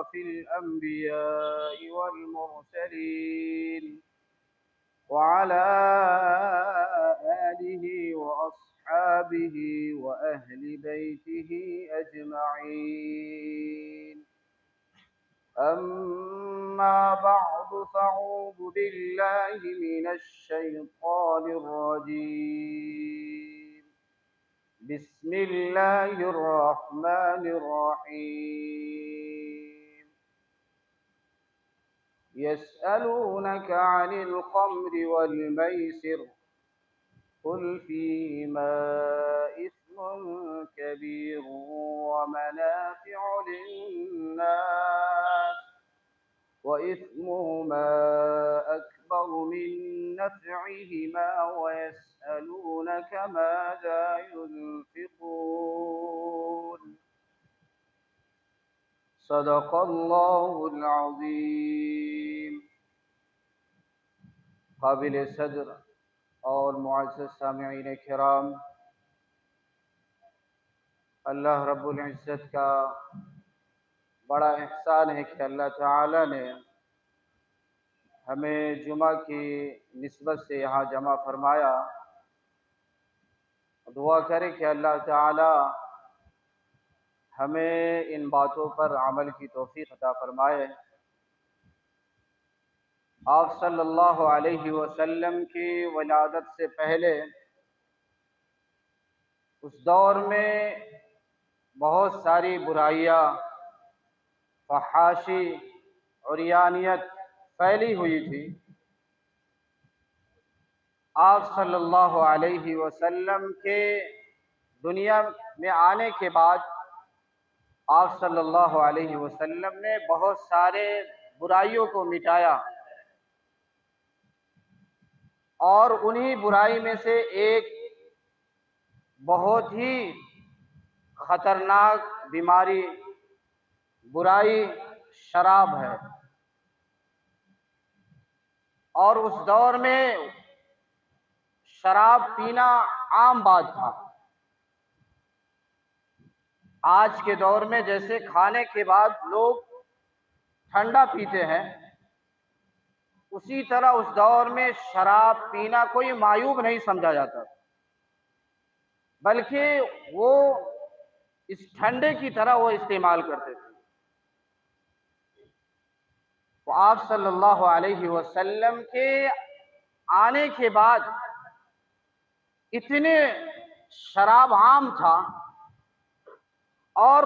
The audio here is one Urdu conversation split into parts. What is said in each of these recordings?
أشرف الأنبياء والمرسلين وعلى آله وأصحابه وأهل بيته أجمعين. أما بعد فأعوذ بالله من الشيطان الرجيم. بسم الله الرحمن الرحيم. يسألونك عن الخمر والميسر قل فيهما إثم كبير ومنافع للناس وإثمهما أكبر من نفعهما ويسألونك ماذا ينفقون. صدق الله العظيم. قابل صدر اور معزز سامعین کرام، اللہ رب العزت کا بڑا احسان ہے کہ اللہ تعالی نے ہمیں جمعہ کی نسبت سے یہاں جمع فرمایا. دعا کریں کہ اللہ تعالی ہمیں ان باتوں پر عمل کی توفیق عطا فرمائے. آپ صلی اللہ علیہ وسلم کی ولادت سے پہلے اس دور میں بہت ساری برائیاں، فحاشی، عریانیت پھیلی ہوئی تھی. آپ صلی اللہ علیہ وسلم کے دنیا میں آنے کے بعد آپ صلی اللہ علیہ وسلم نے بہت سارے برائیوں کو مٹایا، اور انہی برائی میں سے ایک بہت ہی خطرناک بیماری، برائی شراب ہے. اور اس دور میں شراب پینا عام بات تھا. آج کے دور میں جیسے کھانے کے بعد لوگ ٹھنڈا پیتے ہیں، اسی طرح اس دور میں شراب پینا کوئی معیوب نہیں سمجھا جاتا، بلکہ وہ اس ٹھنڈے کی طرح وہ استعمال کرتے تھے. تو آپ صلی اللہ علیہ وسلم کے آنے کے بعد اتنے شراب عام تھا اور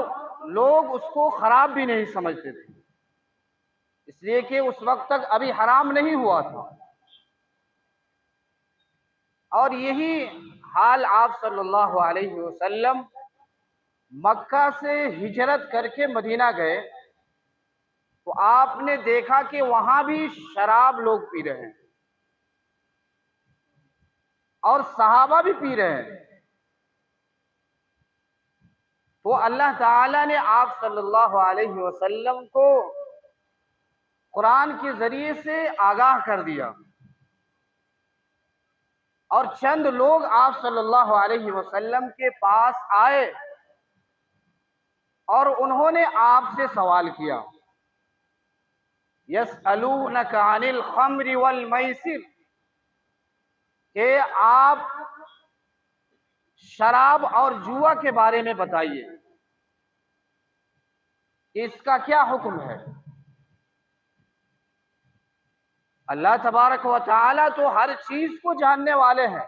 لوگ اس کو خراب بھی نہیں سمجھتے تھے، اس لیے کہ اس وقت تک ابھی حرام نہیں ہوا تھا. اور یہی حال آپ صلی اللہ علیہ وسلم مکہ سے ہجرت کر کے مدینہ گئے تو آپ نے دیکھا کہ وہاں بھی شراب لوگ پی رہے ہیں اور صحابہ بھی پی رہے ہیں. تو اللہ تعالی نے آپ صلی اللہ علیہ وسلم کو قرآن کے ذریعے سے آگاہ کر دیا، اور چند لوگ آپ صلی اللہ علیہ وسلم کے پاس آئے اور انہوں نے آپ سے سوال کیا. یسألونک عن الخمر والمیسر، کہ آپ شراب اور جوا کے بارے میں بتائیے کہ اس کا کیا حکم ہے. اللہ تبارک و تعالی تو ہر چیز کو جاننے والے ہیں.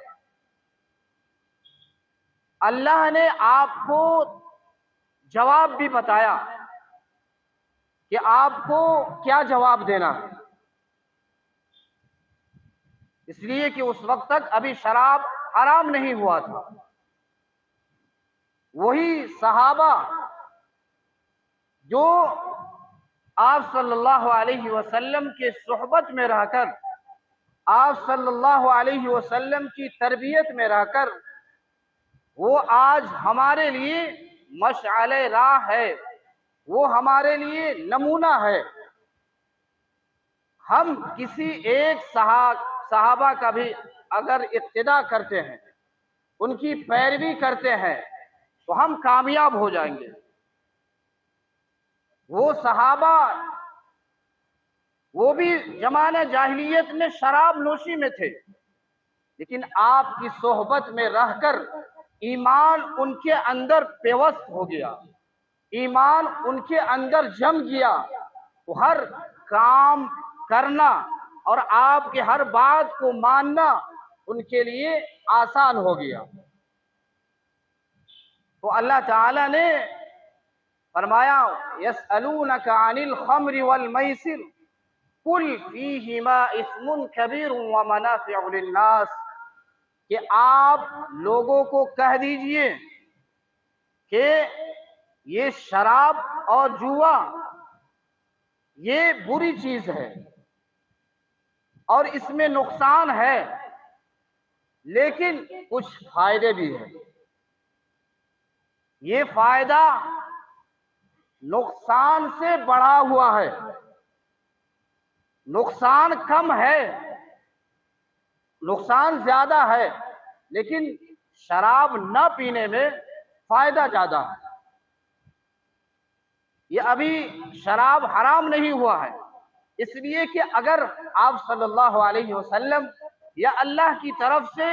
اللہ نے آپ کو جواب بھی بتایا کہ آپ کو کیا جواب دینا ہے، اس لیے کہ اس وقت تک ابھی شراب حرام نہیں ہوا تھا. وہی صحابہ جو آپ صلی اللہ علیہ وسلم کے صحبت میں رہ کر، آپ صلی اللہ علیہ وسلم کی تربیت میں رہ کر، وہ آج ہمارے لیے مشعل راہ ہے، وہ ہمارے لیے نمونہ ہے. ہم کسی ایک صحابہ کا بھی اگر اقتدا کرتے ہیں، ان کی پیروی کرتے ہیں، تو ہم کامیاب ہو جائیں گے. وہ صحابہ وہ بھی زمانہ جاہلیت میں شراب نوشی میں تھے، لیکن آپ کی صحبت میں رہ کر ایمان ان کے اندر پیوست ہو گیا، ایمان ان کے اندر جم گیا، وہ ہر کام کرنا اور آپ کے ہر بات کو ماننا ان کے لیے آسان ہو گیا۔ تو اللہ تعالیٰ نے فرمایا یسألونک عن الخمر والمیسر قل فیہما اثم کبیر ومنافع للناس، کہ آپ لوگوں کو کہہ دیجئے کہ یہ شراب اور جوا یہ بری چیز ہے اور اس میں نقصان ہے، لیکن کچھ فائدے بھی ہیں۔ یہ فائدہ نقصان سے بڑھا ہوا ہے، نقصان کم ہے، نقصان زیادہ ہے، لیکن شراب نہ پینے میں فائدہ زیادہ ہے۔ یہ ابھی شراب حرام نہیں ہوا ہے، اس لیے کہ اگر آپ صلی اللہ علیہ وسلم یا اللہ کی طرف سے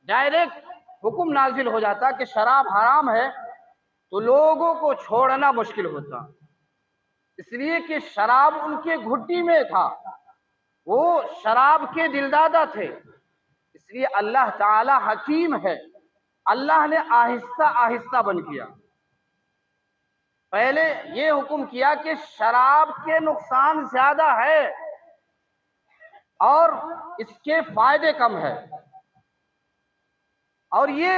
ڈائریکٹ حکم نازل ہو جاتا کہ شراب حرام ہے تو لوگوں کو چھوڑنا مشکل ہوتا، اس لیے کہ شراب ان کے گھٹی میں تھا، وہ شراب کے دلدادہ تھے۔ اس لیے اللہ تعالی حکیم ہے، اللہ نے آہستہ آہستہ بند کیا۔ پہلے یہ حکم کیا کہ شراب کے نقصان زیادہ ہے اور اس کے فائدے کم ہے، اور یہ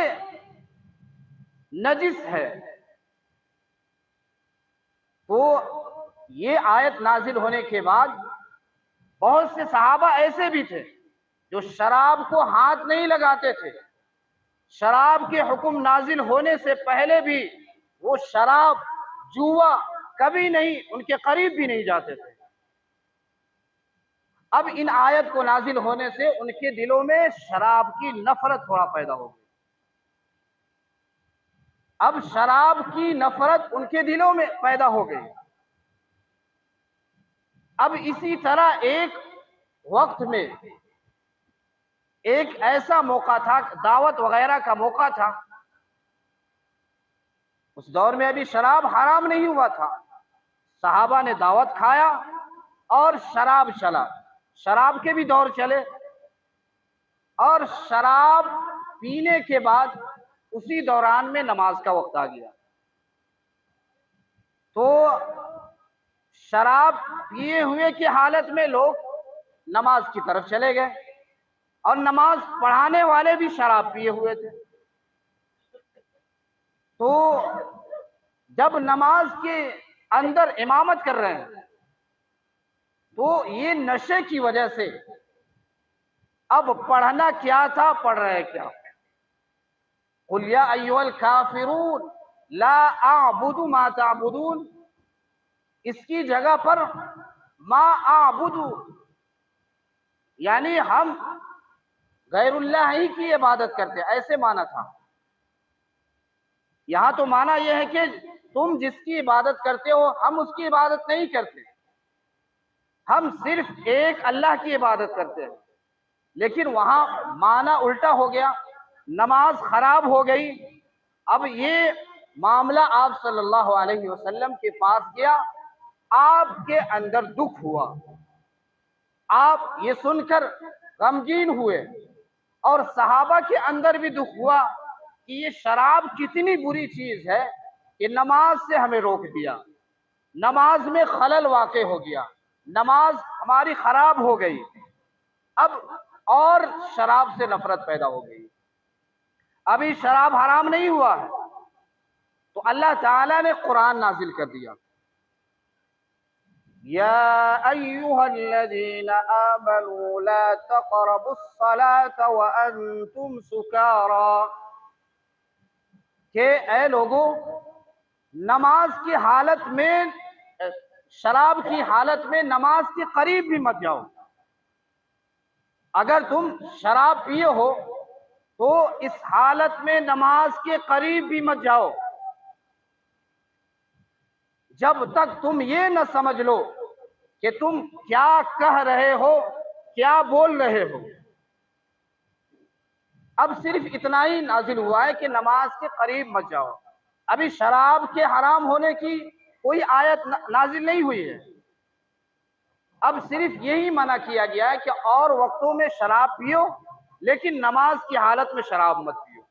نجس ہے۔ تو یہ آیت نازل ہونے کے بعد بہت سے صحابہ ایسے بھی تھے جو شراب کو ہاتھ نہیں لگاتے تھے، شراب کے حکم نازل ہونے سے پہلے بھی وہ شراب جوا کبھی نہیں ان کے قریب بھی نہیں جاتے تھے۔ اب ان آیت کو نازل ہونے سے ان کے دلوں میں شراب کی نفرت تھوڑا پیدا ہو گئی، اب شراب کی نفرت ان کے دلوں میں پیدا ہو گئی۔ اب اسی طرح ایک وقت میں ایک ایسا موقع تھا، دعوت وغیرہ کا موقع تھا، اس دور میں ابھی شراب حرام نہیں ہوا تھا، صحابہ نے دعوت کھایا اور شراب چلا، شراب کے بھی دور چلے، اور شراب پینے کے بعد اسی دوران میں نماز کا وقت آ گیا، تو شراب پیے ہوئے کی حالت میں لوگ نماز کی طرف چلے گئے، اور نماز پڑھانے والے بھی شراب پیے ہوئے تھے۔ تو جب نماز کے اندر امامت کر رہے ہیں تو یہ نشے کی وجہ سے اب پڑھنا کیا تھا، پڑھ رہے کیا؟ قل یا ایھا الکافرون لا اعبد ما تعبدون، اس کی جگہ پر ما اعبد یعنی ہم غیر اللہ ہی کی عبادت کرتے، ایسے معنی تھا۔ یہاں تو معنی یہ ہے کہ تم جس کی عبادت کرتے ہو ہم اس کی عبادت نہیں کرتے، ہم صرف ایک اللہ کی عبادت کرتے ہیں، لیکن وہاں معنی الٹا ہو گیا، نماز خراب ہو گئی۔ اب یہ معاملہ آپ صلی اللہ علیہ وسلم کے پاس گیا، آپ کے اندر دکھ ہوا، آپ یہ سن کر غمگین ہوئے، اور صحابہ کے اندر بھی دکھ ہوا کہ یہ شراب کتنی بری چیز ہے کہ نماز سے ہمیں روک دیا، نماز میں خلل واقع ہو گیا، نماز ہماری خراب ہو گئی، اب اور شراب سے نفرت پیدا ہو گئی۔ ابھی شراب حرام نہیں ہوا ہے تو اللہ تعالیٰ نے قرآن نازل کر دیا، یا ایھا الذین آمنوا لا تقربوا الصلاة وانتم سکارى، کہ اے لوگو نماز کی حالت میں، شراب کی حالت میں نماز کے قریب بھی مت جاؤ۔ اگر تم شراب پیے ہو تو اس حالت میں نماز کے قریب بھی مت جاؤ۔ جب تک تم یہ نہ سمجھ لو کہ تم کیا کہہ رہے ہو، کیا بول رہے ہو۔ اب صرف اتنا ہی نازل ہوا ہے کہ نماز کے قریب مت جاؤ۔ ابھی شراب کے حرام ہونے کی کوئی آیت نازل نہیں ہوئی ہے۔ اب صرف یہی منع کیا گیا ہے کہ اور وقتوں میں شراب پیو، لیکن نماز کی حالت میں شراب مت پیو۔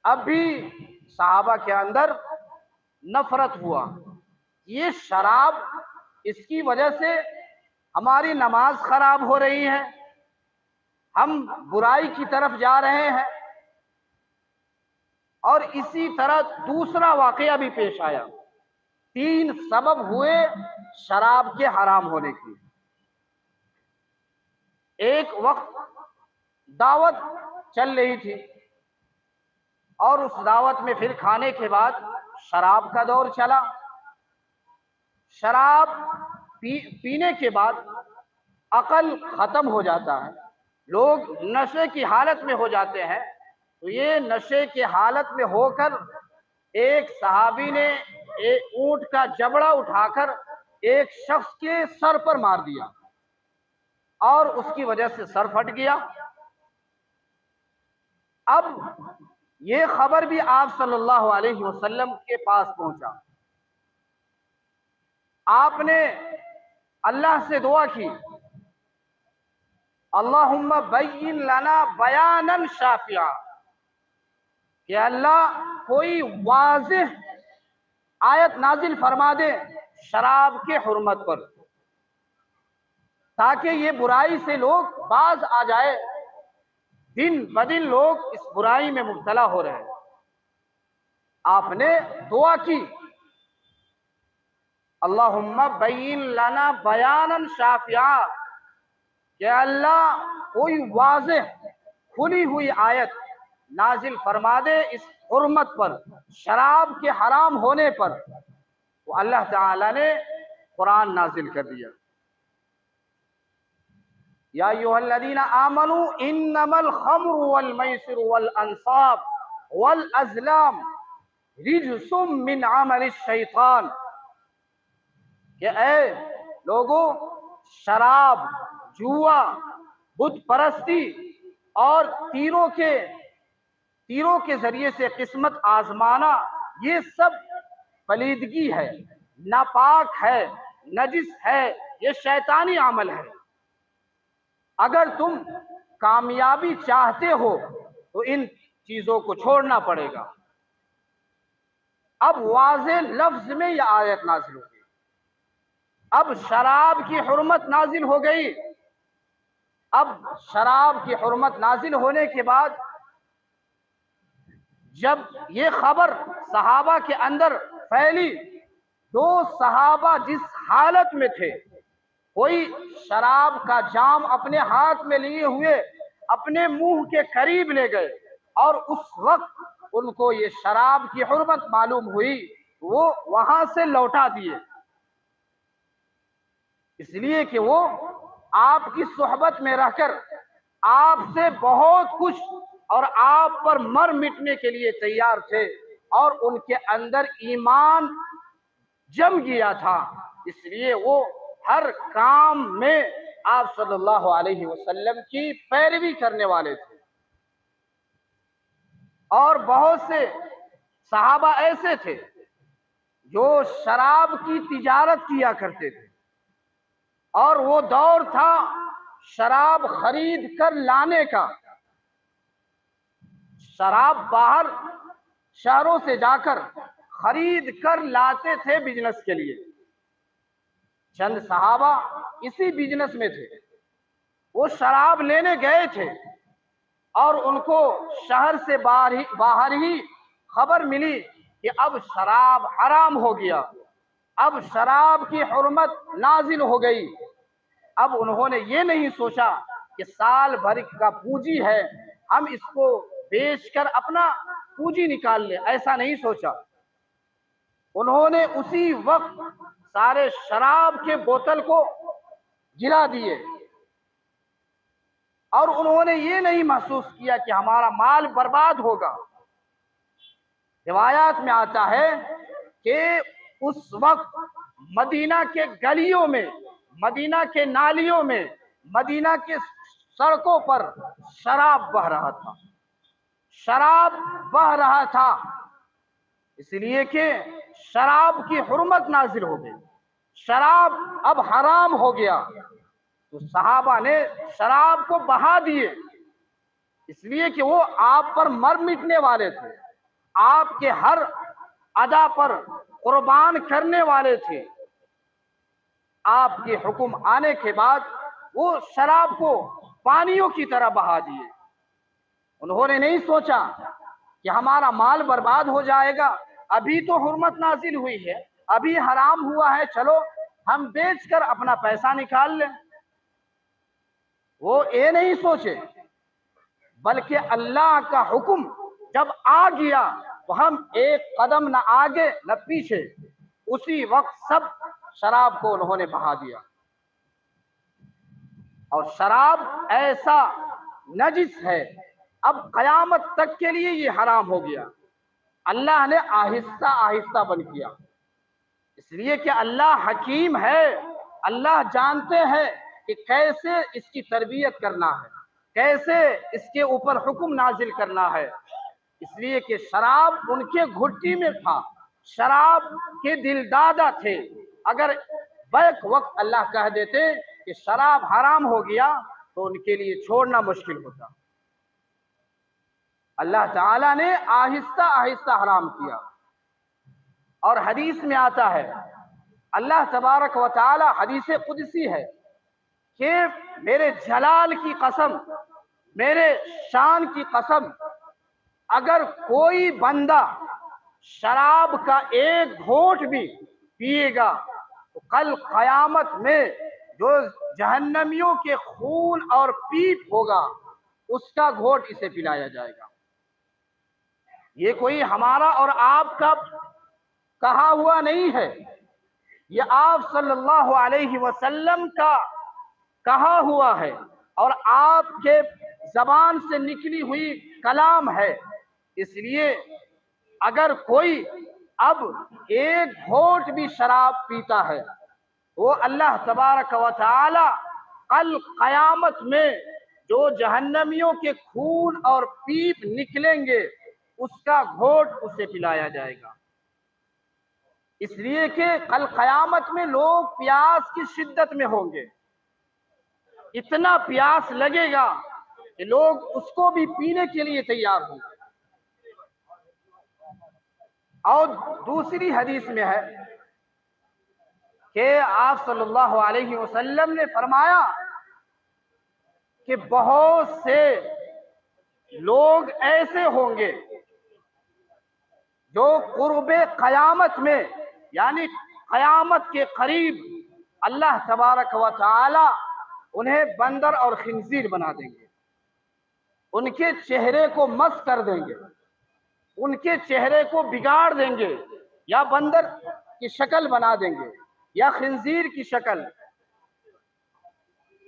اب بھی صحابہ کے اندر نفرت ہوا، یہ شراب، اس کی وجہ سے ہماری نماز خراب ہو رہی ہے، ہم برائی کی طرف جا رہے ہیں۔ اور اسی طرح دوسرا واقعہ بھی پیش آیا، 3 سبب ہوئے شراب کے حرام ہونے کے۔ ایک وقت دعوت چل رہی تھی، اور اس دعوت میں پھر کھانے کے بعد شراب کا دور چلا۔ شراب پینے کے بعد عقل ختم ہو جاتا ہے، لوگ نشے کی حالت میں ہو جاتے ہیں۔ تو یہ نشے کی حالت میں ہو کر ایک صحابی نے ایک اونٹ کا جبڑا اٹھا کر ایک شخص کے سر پر مار دیا، اور اس کی وجہ سے سر پھٹ گیا۔ اب یہ خبر بھی آپ صلی اللہ علیہ وسلم کے پاس پہنچا۔ آپ نے اللہ سے دعا کی، اللہم بین لنا بیانا شافعا، کہ اللہ کوئی واضح آیت نازل فرما دے شراب کے حرمت پر، تاکہ یہ برائی سے لوگ باز آ جائے۔ دن بدن لوگ اس برائی میں مبتلا ہو رہے ہیں۔ آپ نے دعا کی، اللہم بین لنا بیانا شافعا، کہ اللہ کوئی واضح کھلی ہوئی آیت نازل فرما دے اس حرمت پر، شراب کے حرام ہونے پر۔ تو اللہ تعالی نے قرآن نازل کر دیا، یا ایھا الذین آمنوا انما الخمر والمیسر والانصاب والازلام رجس من عمل الشیطان، کہ اے لوگو، شراب، جوا، بت پرستی اور تیروں کے ذریعے سے قسمت آزمانا، یہ سب پلیدگی ہے، ناپاک ہے، نجس ہے، یہ شیطانی عمل ہے۔ اگر تم کامیابی چاہتے ہو تو ان چیزوں کو چھوڑنا پڑے گا۔ اب واضح لفظ میں یہ آیت نازل ہو گئی، اب شراب کی حرمت نازل ہو گئی۔ اب شراب کی حرمت نازل ہونے کے بعد جب یہ خبر صحابہ کے اندر پھیلی، 2 صحابہ جس حالت میں تھے، کوئی شراب کا جام اپنے ہاتھ میں لیے ہوئے اپنے منہ کے قریب لے گئے، اور اس وقت ان کو یہ شراب کی حرمت معلوم ہوئی، وہ وہاں سے لوٹا دیے، اس لیے کہ وہ آپ کی صحبت میں رہ کر آپ سے بہت کچھ اور آپ پر مر مٹنے کے لیے تیار تھے، اور ان کے اندر ایمان جم گیا تھا، اس لیے وہ ہر کام میں آپ صلی اللہ علیہ وسلم کی پیروی کرنے والے تھے۔ اور بہت سے صحابہ ایسے تھے جو شراب کی تجارت کیا کرتے تھے، اور وہ دور تھا شراب خرید کر لانے کا۔ شراب باہر شہروں سے جا کر خرید کر لاتے تھے بزنس کے لیے۔ چند صحابہ اسی بزنس میں تھے، وہ شراب لینے گئے تھے، اور ان کو شہر سے باہر ہی خبر ملی کہ اب شراب حرام ہو گیا، اب شراب کی حرمت نازل ہو گئی۔ اب انہوں نے یہ نہیں سوچا کہ سال بھر کا پونجی ہے، ہم اس کو بیچ کر اپنا پونجی نکال لیں، ایسا نہیں سوچا۔ انہوں نے اسی وقت سارے شراب کے بوتل کو گرا دیے، اور انہوں نے یہ نہیں محسوس کیا کہ ہمارا مال برباد ہوگا۔ روایات میں آتا ہے کہ اس وقت مدینہ کے گلیوں میں، مدینہ کے نالیوں میں، مدینہ کے سڑکوں پر شراب بہہ رہا تھا، شراب بہہ رہا تھا، اس لیے کہ شراب کی حرمت نازل ہو گئی، شراب اب حرام ہو گیا، تو صحابہ نے شراب کو بہا دیے، اس لیے کہ وہ آپ پر مر مٹنے والے تھے، آپ کے ہر ادا پر قربان کرنے والے تھے۔ آپ کے حکم آنے کے بعد وہ شراب کو پانیوں کی طرح بہا دیے۔ انہوں نے نہیں سوچا کہ ہمارا مال برباد ہو جائے گا، ابھی تو حرمت نازل ہوئی ہے، ابھی حرام ہوا ہے، چلو ہم بیچ کر اپنا پیسہ نکال لیں۔ وہ یہ نہیں سوچے، بلکہ اللہ کا حکم جب آ گیا تو ہم ایک قدم نہ آگے نہ پیچھے، اسی وقت سب شراب کو انہوں نے بہا دیا۔ اور شراب ایسا نجس ہے، اب قیامت تک کے لیے یہ حرام ہو گیا۔ اللہ نے آہستہ آہستہ بند کیا، اس لیے کہ اللہ حکیم ہے، اللہ جانتے ہیں کہ کیسے اس کی تربیت کرنا ہے، کیسے اس کے اوپر حکم نازل کرنا ہے، اس لیے کہ شراب ان کے گھٹی میں تھا، شراب کے دل دادا تھے، اگر بیک وقت اللہ کہہ دیتے کہ شراب حرام ہو گیا تو ان کے لیے چھوڑنا مشکل ہوتا۔ اللہ تعالیٰ نے آہستہ آہستہ حرام کیا، اور حدیث میں آتا ہے، اللہ تبارک و تعالی حدیث قدسی ہے کہ میرے جلال کی قسم، میرے شان کی قسم، اگر کوئی بندہ شراب کا ایک گھونٹ بھی پیے گا تو کل قیامت میں جو جہنمیوں کے خون اور پیپ ہوگا اس کا گھونٹ اسے پلایا جائے گا۔ یہ کوئی ہمارا اور آپ کا کہا ہوا نہیں ہے، یہ آپ صلی اللہ علیہ وسلم کا کہا ہوا ہے، اور آپ کے زبان سے نکلی ہوئی کلام ہے۔ اس لیے اگر کوئی اب ایک گھونٹ بھی شراب پیتا ہے وہ اللہ تبارک و تعالی کل قیامت میں جو جہنمیوں کے خون اور پیپ نکلیں گے اس کا گھونٹ اسے پلایا جائے گا، اس لیے کہ کل قیامت میں لوگ پیاس کی شدت میں ہوں گے، اتنا پیاس لگے گا کہ لوگ اس کو بھی پینے کے لیے تیار ہوں گے۔ اور دوسری حدیث میں ہے کہ آپ صلی اللہ علیہ وسلم نے فرمایا کہ بہت سے لوگ ایسے ہوں گے جو قرب قیامت میں، یعنی قیامت کے قریب، اللہ تبارک و تعالی انہیں بندر اور خنزیر بنا دیں گے، ان کے چہرے کو مس کر دیں گے، ان کے چہرے کو بگاڑ دیں گے، یا بندر کی شکل بنا دیں گے یا خنزیر کی شکل۔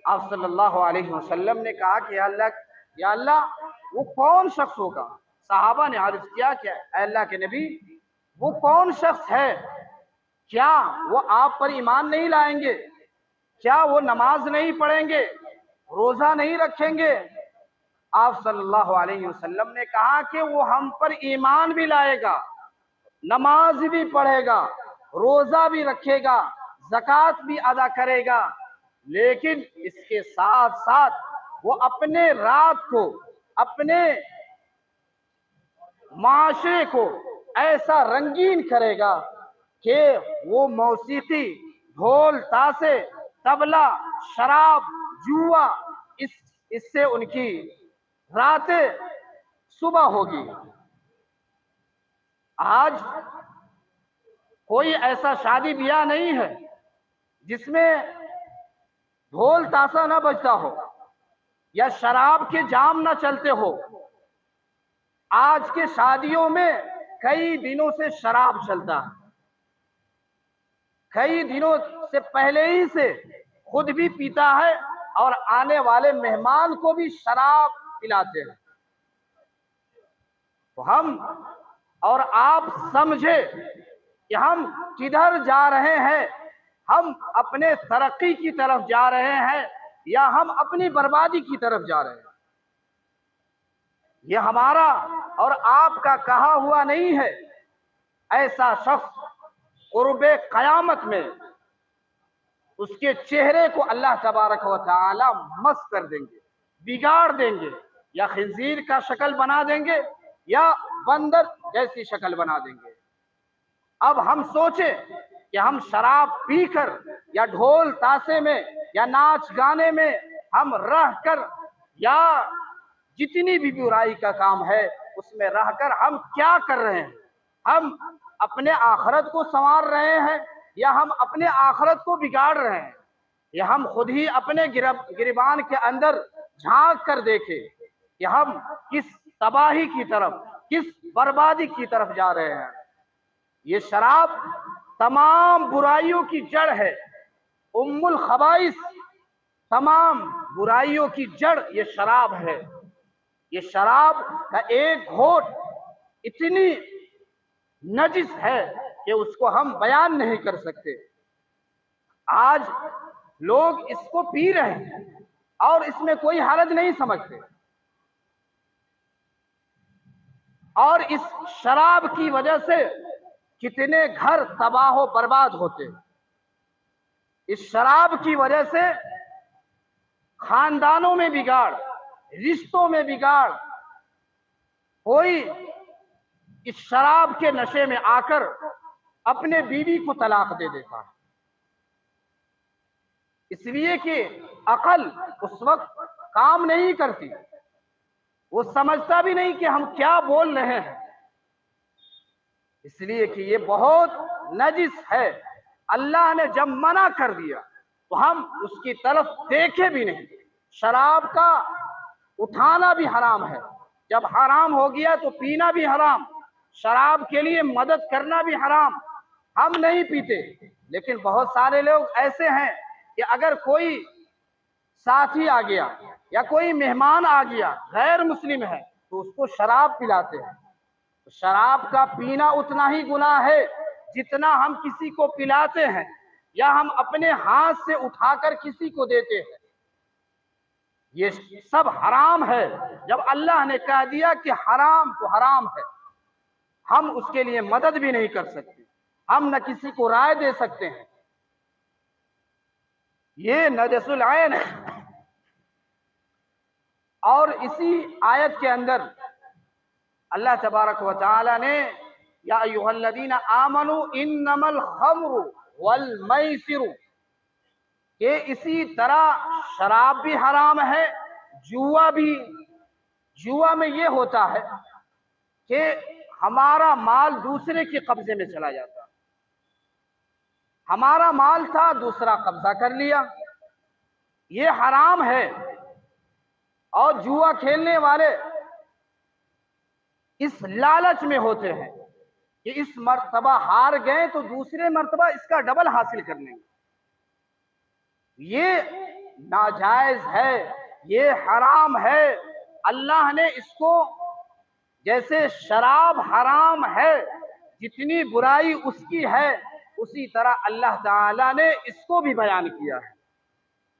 آپ صلی اللہ علیہ وسلم نے کہا کہ یا اللہ وہ کون شخص ہوگا؟ صحابہ نے عرض کیا کہ اے اللہ کے نبی وہ کون شخص ہے؟ کیا وہ آپ پر ایمان نہیں لائیں گے؟ کیا وہ نماز نہیں پڑھیں گے، روزہ نہیں رکھیں گے؟ آپ صلی اللہ علیہ وسلم نے کہا کہ وہ ہم پر ایمان بھی لائے گا، نماز بھی پڑھے گا، روزہ بھی رکھے گا، زکوٰۃ بھی ادا کرے گا، لیکن اس کے ساتھ ساتھ وہ اپنے رات کو، اپنے معاشرے کو ایسا رنگین کرے گا کہ وہ موسیقی، ڈھول، تاشے، طبلہ، شراب، جوا، اس سے ان کی راتیں صبح ہوگی۔ آج کوئی ایسا شادی بیاہ نہیں ہے جس میں ڈھول تاشا نہ بجتا ہو یا شراب کے جام نہ چلتے ہو۔ آج کے شادیوں میں کئی دنوں سے شراب چلتا ہے، کئی دنوں سے پہلے ہی سے خود بھی پیتا ہے اور آنے والے مہمان کو بھی شراب پلاتے ہیں۔ تو ہم اور آپ سمجھے کہ ہم کدھر جا رہے ہیں، ہم اپنے ترقی کی طرف جا رہے ہیں یا ہم اپنی بربادی کی طرف جا رہے ہیں۔ یہ ہمارا اور آپ کا کہا ہوا نہیں ہے۔ ایسا شخص قرب قیامت میں اس کے چہرے کو اللہ تبارک و تعالی مس کر دیں گے، بگاڑ دیں گے، یا خنزیر کا شکل بنا دیں گے یا بندر جیسی شکل بنا دیں گے۔ اب ہم سوچیں کہ ہم شراب پی کر یا ڈھول تاشے میں یا ناچ گانے میں ہم رہ کر یا جتنی بھی برائی کا کام ہے اس میں رہ کر ہم کیا کر رہے ہیں؟ ہم اپنے آخرت کو سنوار رہے ہیں یا ہم اپنے آخرت کو بگاڑ رہے ہیں؟ یا ہم خود ہی اپنے گریبان کے اندر جھانک کر دیکھیں کہ ہم کس تباہی کی طرف، کس بربادی کی طرف جا رہے ہیں۔ یہ شراب تمام برائیوں کی جڑ ہے، ام الخبائث، تمام برائیوں کی جڑ یہ شراب ہے۔ یہ شراب کا ایک گھونٹ اتنی نجس ہے کہ اس کو ہم بیان نہیں کر سکتے۔ آج لوگ اس کو پی رہے ہیں اور اس میں کوئی حرج نہیں سمجھتے، اور اس شراب کی وجہ سے کتنے گھر تباہ و برباد ہوتے ہیں۔ اس شراب کی وجہ سے خاندانوں میں بگاڑ، رشتوں میں بگاڑ، کوئی اس شراب کے نشے میں آ کر اپنے بیوی کو طلاق دے دیتا ہے، اس لیے کہ عقل اس وقت کام نہیں کرتی، وہ سمجھتا بھی نہیں کہ ہم کیا بول رہے ہیں، اس لیے کہ یہ بہت نجس ہے۔ اللہ نے جب منع کر دیا تو ہم اس کی طرف دیکھے بھی نہیں۔ شراب کا اٹھانا بھی حرام ہے، جب حرام ہو گیا تو پینا بھی حرام، شراب کے لیے مدد کرنا بھی حرام۔ ہم نہیں پیتے، لیکن بہت سارے لوگ ایسے ہیں کہ اگر کوئی ساتھی آ گیا یا کوئی مہمان آ گیا غیر مسلم ہے تو اس کو شراب پلاتے ہیں۔ شراب کا پینا اتنا ہی گناہ ہے جتنا ہم کسی کو پلاتے ہیں یا ہم اپنے ہاتھ سے اٹھا کر کسی کو دیتے ہیں۔ یہ سب حرام ہے۔ جب اللہ نے کہہ دیا کہ حرام تو حرام ہے، ہم اس کے لیے مدد بھی نہیں کر سکتے، ہم نہ کسی کو رائے دے سکتے ہیں۔ یہ نجس العین ہے۔ اور اسی آیت کے اندر اللہ تبارک و تعالی نے یا ایھا الذین آمنوا انما الخمر والمیسر، کہ اسی طرح شراب بھی حرام ہے، جوا بھی۔ جوا میں یہ ہوتا ہے کہ ہمارا مال دوسرے کے قبضے میں چلا جاتا ہے، ہمارا مال تھا دوسرا قبضہ کر لیا، یہ حرام ہے۔ اور جوا کھیلنے والے اس لالچ میں ہوتے ہیں کہ اس مرتبہ ہار گئے تو دوسرے مرتبہ اس کا ڈبل حاصل کر لیں گے۔ یہ ناجائز ہے، یہ حرام ہے۔ اللہ نے اس کو، جیسے شراب حرام ہے، جتنی برائی اس کی ہے اسی طرح اللہ تعالیٰ نے اس کو بھی بیان کیا ہے۔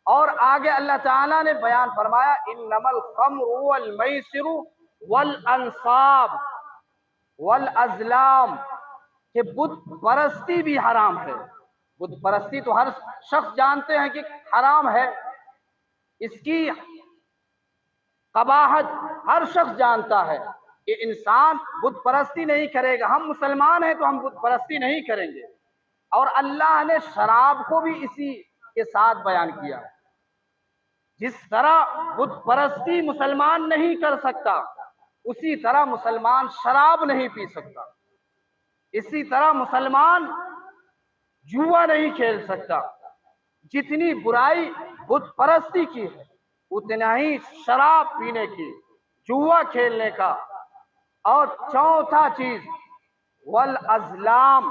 اور آگے اللہ تعالیٰ نے بیان فرمایا انما الخمر والمیسر والانصاب والازلام، کہ بت پرستی بھی حرام ہے۔ بت پرستی تو ہر شخص جانتے ہیں کہ حرام ہے، اس کی قباحت ہر شخص جانتا ہے کہ انسان بت پرستی نہیں کرے گا۔ ہم مسلمان ہیں تو ہم بت پرستی نہیں کریں گے۔ اور اللہ نے شراب کو بھی اسی کے ساتھ بیان کیا ہے۔ جس طرح بت پرستی مسلمان نہیں کر سکتا، اسی طرح مسلمان شراب نہیں پی سکتا، اسی طرح مسلمان جوا نہیں کھیل سکتا۔ جتنی برائی بت پرستی کی ہے اتنا ہی شراب پینے کی، جوا کھیلنے کا۔ اور چوتھا چیز والازلام،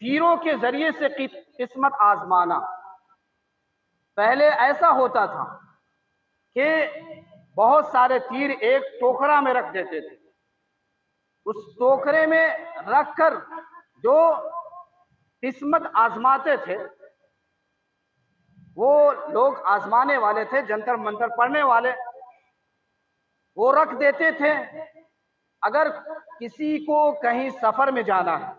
تیروں کے ذریعے سے قسمت آزمانا۔ پہلے ایسا ہوتا تھا کہ بہت سارے تیر ایک ٹوکرا میں رکھ دیتے تھے، اس ٹوکرے میں رکھ کر جو قسمت آزماتے تھے، وہ لوگ آزمانے والے تھے، جنتر منتر پڑھنے والے، وہ رکھ دیتے تھے اگر کسی کو کہیں سفر میں جانا ہے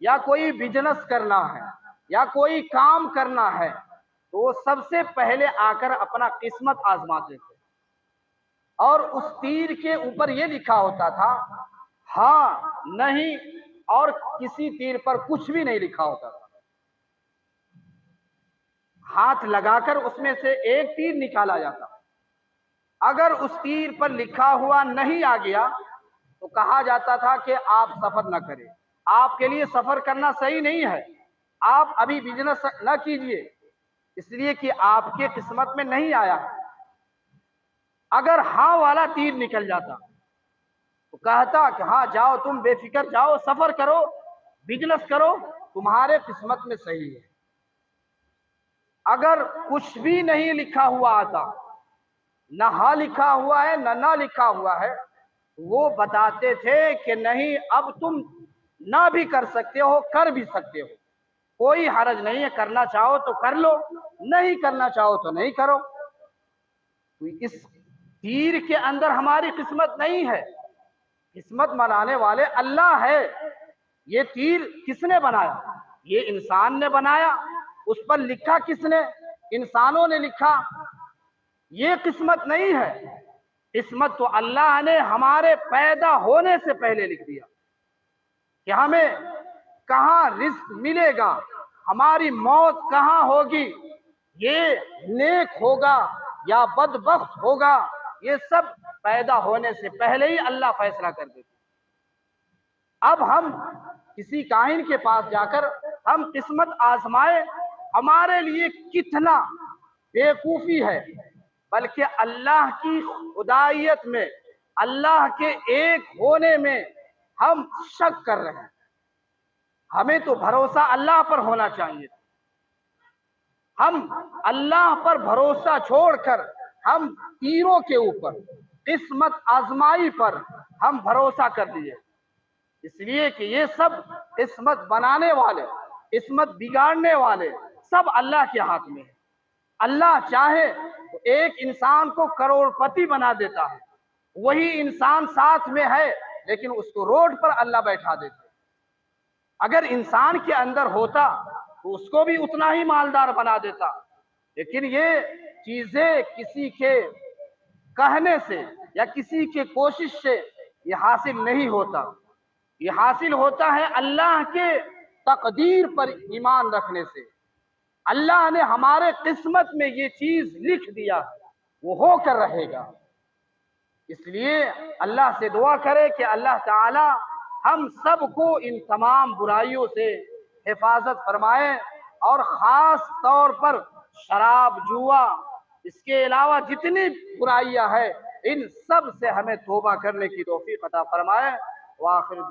یا کوئی بزنس کرنا ہے یا کوئی کام کرنا ہے تو وہ سب سے پہلے آ کر اپنا قسمت آزماتے تھے، اور اس تیر کے اوپر یہ لکھا ہوتا تھا ہاں، نہیں، اور کسی تیر پر کچھ بھی نہیں لکھا ہوتا تھا۔ ہاتھ لگا کر اس میں سے ایک تیر نکالا جاتا، اگر اس تیر پر لکھا ہوا نہیں آ گیا تو کہا جاتا تھا کہ آپ سفر نہ کریں، آپ کے لیے سفر کرنا صحیح نہیں ہے، آپ ابھی بزنس نہ کیجئے، اس لیے کہ آپ کے قسمت میں نہیں آیا۔ اگر ہاں والا تیر نکل جاتا تو کہتا کہ ہاں جاؤ، تم بے فکر جاؤ، سفر کرو، بزنس کرو، تمہارے قسمت میں صحیح ہے۔ اگر کچھ بھی نہیں لکھا ہوا آتا، نہ ہاں لکھا ہوا ہے نہ لکھا ہوا ہے، وہ بتاتے تھے کہ نہیں، اب تم نہ بھی کر سکتے ہو، کر بھی سکتے ہو، کوئی حرج نہیں ہے، کرنا چاہو تو کر لو، نہیں کرنا چاہو تو نہیں کرو۔ تو اس تیر کے اندر ہماری قسمت نہیں ہے، قسمت بنانے والے اللہ ہے۔ یہ تیر کس نے بنایا؟ یہ انسان نے بنایا، اس پر لکھا کس نے؟ انسانوں نے لکھا۔ یہ قسمت نہیں ہے، قسمت تو اللہ نے ہمارے پیدا ہونے سے پہلے لکھ دیا کہ ہمیں کہاں رزق ملے گا، ہماری موت کہاں ہوگی، یہ نیک ہوگا یا بدبخت ہوگا، یہ سب پیدا ہونے سے پہلے ہی اللہ فیصلہ کر دیتے۔ اب ہم کسی کاہن کے پاس جا کر ہم قسمت آزمائے، ہمارے لیے کتنا بیوقوفی ہے، بلکہ اللہ کی خدائیت میں، اللہ کے ایک ہونے میں ہم شک کر رہے ہیں۔ ہمیں تو بھروسہ اللہ پر ہونا چاہیے، ہم اللہ پر بھروسہ چھوڑ کر ہم تیروں کے اوپر، قسمت آزمائی پر ہم بھروسہ کر لیے، اس لیے کہ یہ سب قسمت بنانے والے، قسمت بگاڑنے والے سب اللہ کے ہاتھ میں ہے۔ اللہ چاہے تو ایک انسان کو کروڑ پتی بنا دیتا ہے، وہی انسان ساتھ میں ہے لیکن اس کو روڈ پر اللہ بیٹھا دیتا۔ اگر انسان کے اندر ہوتا تو اس کو بھی اتنا ہی مالدار بنا دیتا، لیکن یہ چیزیں کسی کے کہنے سے یا کسی کے کوشش سے یہ حاصل نہیں ہوتا، یہ حاصل ہوتا ہے اللہ کے تقدیر پر ایمان رکھنے سے۔ اللہ نے ہمارے قسمت میں یہ چیز لکھ دیا، وہ ہو کر رہے گا۔ اس لیے اللہ سے دعا کرے کہ اللہ تعالی ہم سب کو ان تمام برائیوں سے حفاظت فرمائے، اور خاص طور پر شراب، جوا، اس کے علاوہ جتنی برائیاں ہیں ان سب سے ہمیں توبہ کرنے کی توفیق عطا فرمائے۔ وآخر